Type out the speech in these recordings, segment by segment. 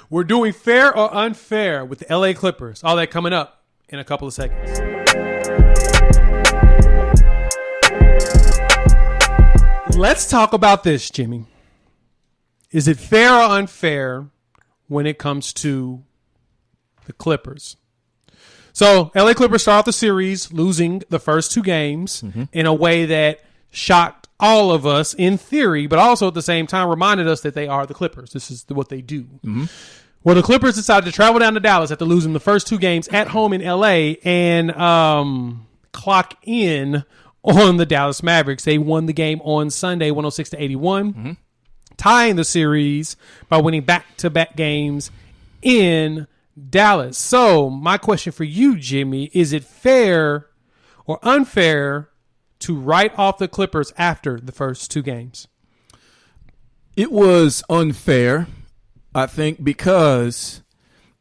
We're doing fair or unfair with the LA Clippers. All that coming up in a couple of seconds. Let's talk about this, Jimmy. Is it fair or unfair when it comes to the Clippers? So, LA Clippers start off the series losing the first two games in a way that shocked all of us in theory, but also at the same time reminded us that they are the Clippers. This is what they do. Well, the Clippers decided to travel down to Dallas after losing the first two games at home in LA and clock in on the Dallas Mavericks. They won the game on Sunday, 106-81, tying the series by winning back-to-back games in Dallas. So my question for you, Jimmy, is it fair or unfair to write off the Clippers after the first two games? It was unfair, I think, because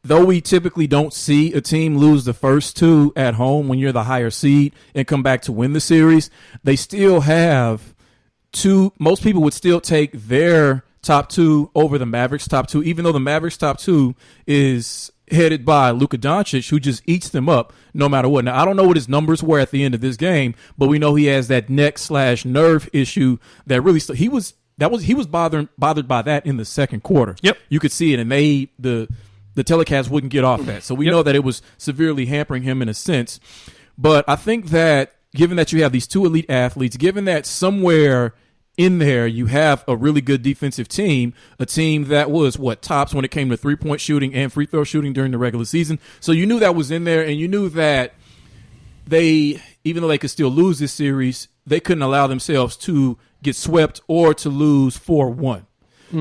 though we typically don't see a team lose the first two at home when you're the higher seed and come back to win the series, they still have two. Most people would still take their top two over the Mavericks' top two, even though the Mavericks' top two is headed by Luka Doncic, who just eats them up no matter what. Now, I don't know what his numbers were at the end of this game, but we know he has that neck/nerve issue that really he was bothered by that in the second quarter. Yep, you could see it, and the telecast wouldn't get off that. So we know that it was severely hampering him in a sense. But I think that given that you have these two elite athletes, given that somewhere in there you have a really good defensive team, a team that was tops when it came to three-point shooting and free throw shooting during the regular season. So you knew that was in there, and you knew that they, even though they could still lose this series, they couldn't allow themselves to get swept or to lose 4-1.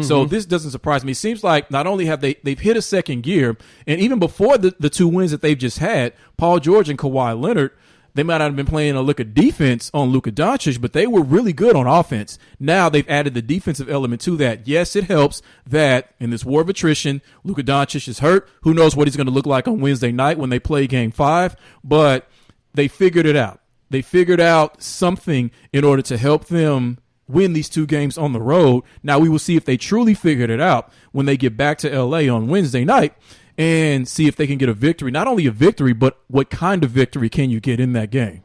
So this doesn't surprise me. It seems like not only have they've hit a second gear, and even before the two wins that they've just had, Paul George and Kawhi Leonard, they might not have been playing a look of defense on Luka Doncic, but they were really good on offense. Now they've added the defensive element to that. Yes, it helps that in this war of attrition, Luka Doncic is hurt. Who knows what he's going to look like on Wednesday night when they play Game 5, but they figured it out. They figured out something in order to help them win these two games on the road. Now we will see if they truly figured it out when they get back to LA on Wednesday night and see if they can get a victory. Not only a victory, but what kind of victory can you get in that game?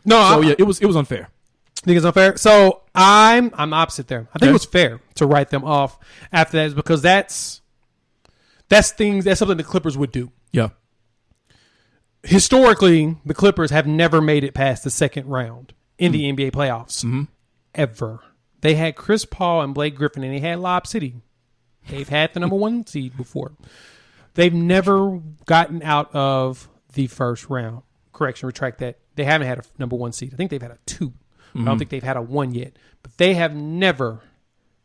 It was unfair. Think it's unfair? So I'm opposite there. I think it was fair to write them off after that, because that's something the Clippers would do. Yeah. Historically, the Clippers have never made it past the second round in the NBA playoffs. Ever. They had Chris Paul and Blake Griffin, and they had Lob City. They've had the number one seed before. They've never gotten out of the first round. Correction, retract that. They haven't had a number one seed. I think they've had a 2. I don't think they've had a 1 yet. But they have never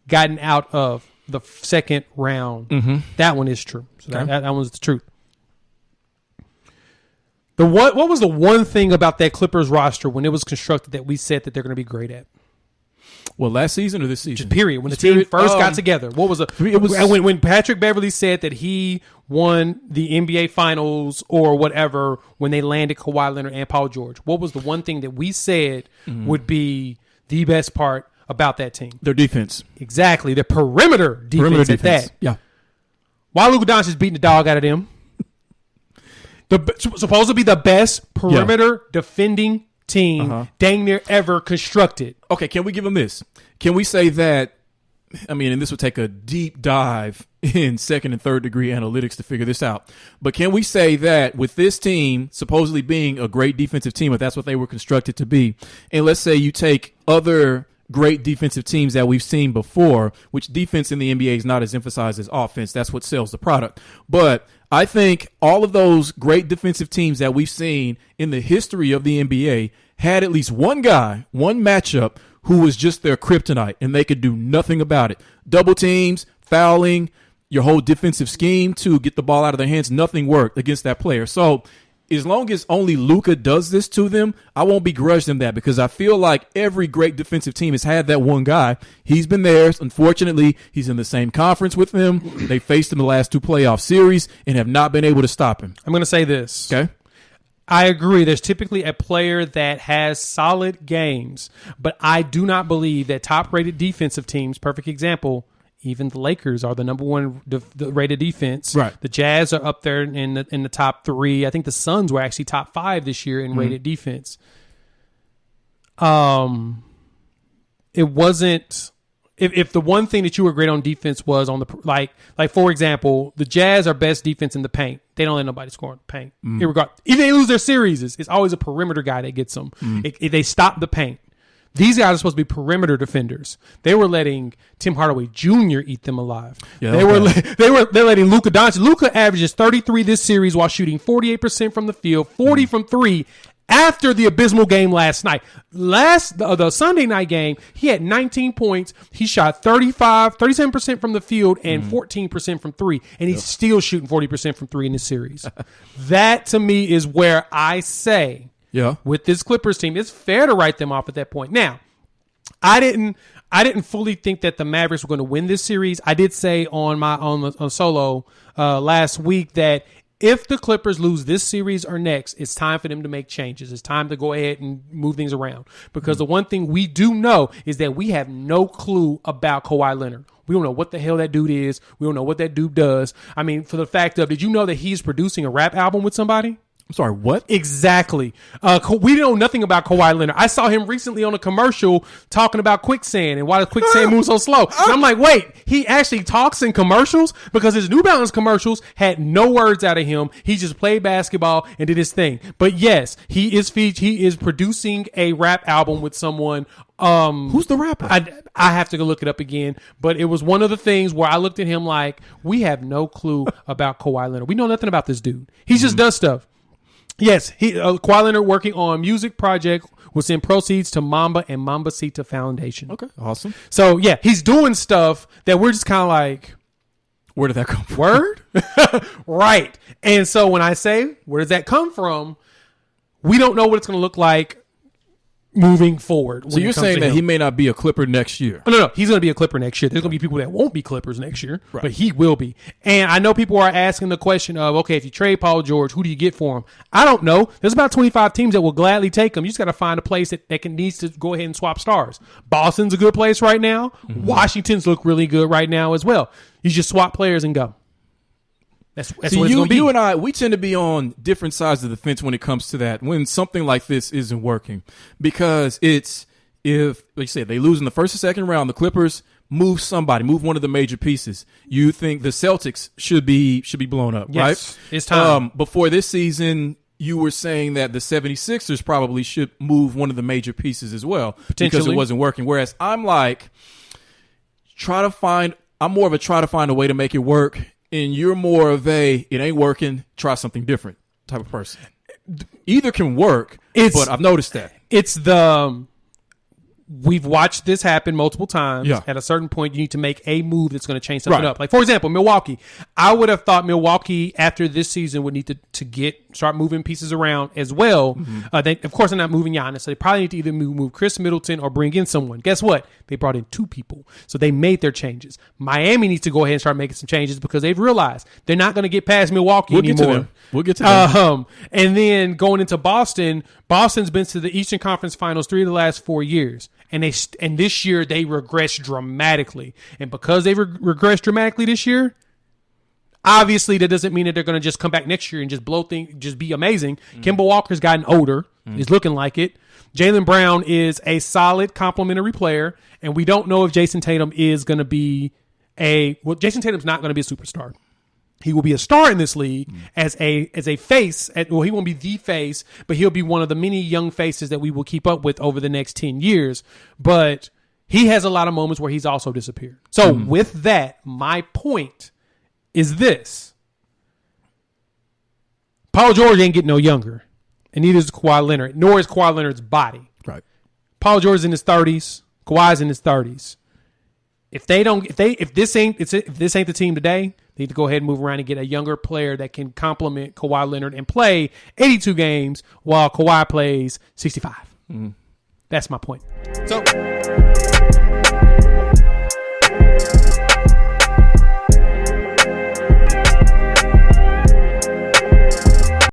gotten out of the second round. That one is true. So that one's the truth. What was the one thing about that Clippers roster when it was constructed that we said that they're going to be great at? Well, last season or this season? Just period. When the team first got together, what was when Patrick Beverley said that he won the NBA Finals or whatever when they landed Kawhi Leonard and Paul George? What was the one thing that we said would be the best part about that team? Their defense. Exactly. The perimeter defense at that. Yeah. Why Luka Doncic is beating the dog out of them? Supposed to be the best perimeter defending team dang near ever constructed. Okay, can we give them this? Can we say that, and this would take a deep dive in second and third degree analytics to figure this out, but can we say that with this team supposedly being a great defensive team, if that's what they were constructed to be, and let's say you take other great defensive teams that we've seen before, which defense in the NBA is not as emphasized as offense. That's what sells the product. But I think all of those great defensive teams that we've seen in the history of the NBA had at least one guy, one matchup who was just their kryptonite, and they could do nothing about it. Double teams, fouling, your whole defensive scheme to get the ball out of their hands, nothing worked against that player. So as long as only Luka does this to them, I won't begrudge them that, because I feel like every great defensive team has had that one guy. He's been theirs. Unfortunately, he's in the same conference with them. They faced him the last 2 playoff series and have not been able to stop him. I'm going to say this. Okay. I agree. There's typically a player that has solid games, but I do not believe that top-rated defensive teams, perfect example, even the Lakers are the number one rated defense. Right. The Jazz are up there in the top 3. I think the Suns were actually top 5 this year in rated defense. It wasn't. If the one thing that you were great on defense was on the like for example, the Jazz are best defense in the paint. They don't let nobody score in the paint. Even if they lose their series, it's always a perimeter guy that gets them. They stop the paint. These guys are supposed to be perimeter defenders. They were letting Tim Hardaway Jr. eat them alive. Yeah, they're letting Luka Doncic. Luka averages 33 this series while shooting 48% from the field, 40 from 3. After the abysmal game last night, the Sunday night game, he had 19 points. He shot 37% from the field and 14% from 3, and he's still shooting 40% from 3 in this series. That to me is where I say, with this Clippers team, it's fair to write them off at that point. Now, I didn't fully think that the Mavericks were going to win this series. I did say on solo last week that if the Clippers lose this series or next, it's time for them to make changes. It's time to go ahead and move things around. Because the one thing we do know is that we have no clue about Kawhi Leonard. We don't know what the hell that dude is. We don't know what that dude does. I mean, for the fact of, did you know that he's producing a rap album with somebody? I'm sorry, what? Exactly. We know nothing about Kawhi Leonard. I saw him recently on a commercial talking about quicksand and why does quicksand move so slow. And I'm like, wait, he actually talks in commercials? Because his New Balance commercials had no words out of him. He just played basketball and did his thing. But yes, he is producing a rap album with someone. Who's the rapper? I have to go look it up again, but it was one of the things where I looked at him like, we have no clue about Kawhi Leonard. We know nothing about this dude. He just does stuff. Yes, Kawhi Leonard working on music project will send proceeds to Mamba and Mambacita Foundation. Okay, awesome. So yeah, he's doing stuff that we're just kind of like, where did that come from? Word? Right. And so when I say, where does that come from? We don't know what it's going to look like moving forward. So you're saying that he may not be a Clipper next year? No. He's going to be a Clipper next year. There's going to be people that won't be Clippers next year, but he will be. And I know people are asking the question of, okay, if you trade Paul George, who do you get for him? I don't know. There's about 25 teams that will gladly take him. You just got to find a place that needs to go ahead and swap stars. Boston's a good place right now. Mm-hmm. Washington's look really good right now as well. You just swap players and go. That's what it's going to be. You and I, we tend to be on different sides of the fence when it comes to that, when something like this isn't working. Because if, like you said, they lose in the first or second round, the Clippers move one of the major pieces. You think the Celtics should be blown up, right? It's time. Before this season, you were saying that the 76ers probably should move one of the major pieces as well. Because it wasn't working. Whereas I'm like, I'm more of a try to find a way to make it work. And you're more of it ain't working, try something different type of person. Either can work, but I've noticed that. We've watched this happen multiple times. Yeah. At a certain point, you need to make a move that's going to change something up. Like, for example, Milwaukee. I would have thought Milwaukee, after this season, would need to start moving pieces around as well. Mm-hmm. Of course, they're not moving Giannis, so they probably need to either move Chris Middleton or bring in someone. Guess what? They brought in 2 people, so they made their changes. Miami needs to go ahead and start making some changes because they've realized they're not going to get past Milwaukee anymore. We'll get to them. And then going into Boston, Boston's been to the Eastern Conference Finals 3 of the last 4 years. And this year they regressed dramatically. And because they regressed dramatically this year, obviously that doesn't mean that they're going to just come back next year and just blow things, just be amazing. Kemba Walker's gotten older. He's looking like it. Jaylen Brown is a solid complementary player. And we don't know if Jason Tatum is going to be Jason Tatum's not going to be a superstar. He will be a star in this league as a face. He won't be the face, but he'll be one of the many young faces that we will keep up with over the next 10 years. But he has a lot of moments where he's also disappeared. So with that, my point is this. Paul George ain't getting no younger, and neither is Kawhi Leonard, nor is Kawhi Leonard's body. Right. Paul George is in his 30s. Kawhi's in his 30s. If this ain't the team today, they need to go ahead and move around and get a younger player that can complement Kawhi Leonard and play 82 games while Kawhi plays 65. That's my point. So